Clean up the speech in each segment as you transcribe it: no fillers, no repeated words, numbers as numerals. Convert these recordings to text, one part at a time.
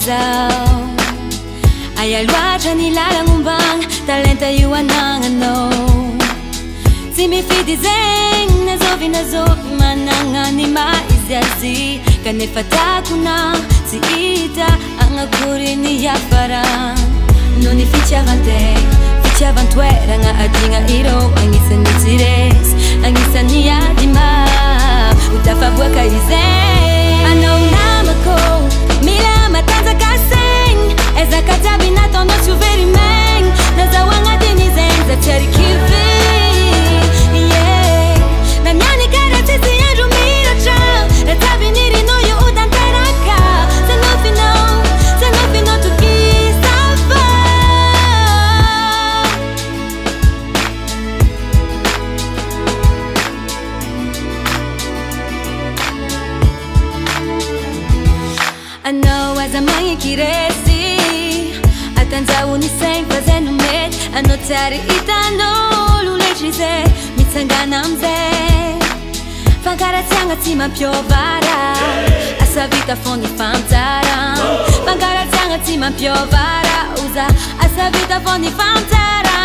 zao Aya loatra ny lalagnombagna talenta io anagnanao Tsy mifidy zegny nazovy managna ny maizy azy Kanefa takona tsy hita agnakory ny afara No ny fitiavan-toeragna adigna ireo Agnisan'ny tsy resy, agnisan'ny adima Ho tafaboaka izay Anao namako, mila matanjaka saigny Ezaka jiaby nataonao tsy ho very maigny Nazao agnatiny zegny za tsy arikivy Naniany karaha tsisy andro miratra Raha jiaby nirinao io ho tanteraka Sanofinao tokisava Anao aza magnikiresy Atanjao ny saigny fa zay no mety Anao tsary hitan'olo letry zay Mitsangana amizay Fankaratsiagna tsy mampiovara Asa vita foana ifantara Fankaratsiagna tsy mampiovara Oza asa vita foana ifantara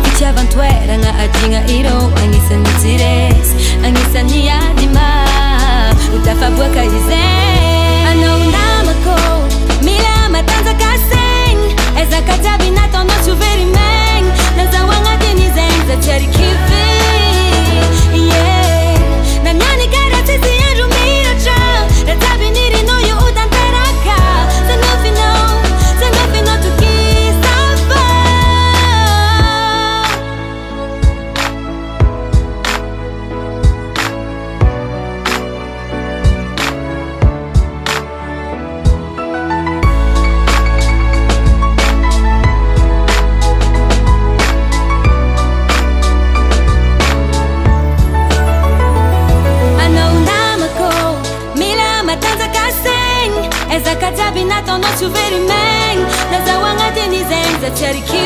Fitiavan-toeragna adigna ireo Agnisan'ny tsy resy, agnisan'ny adima Ho tafaboaka izay Anao namako, mila matanjaka saigny Ezaka jiaby nataonao tsy ho very maigny Nazao agnatiny zegny za tsy arikivy Naniany karaha tsisy andro miratra Raha jiaby nirinao io ho tanteraka Sanofinao tokisava Ezaka jiaby nataonao tsy ho very maigny Nazao agnatiny zegny za tsy arikivy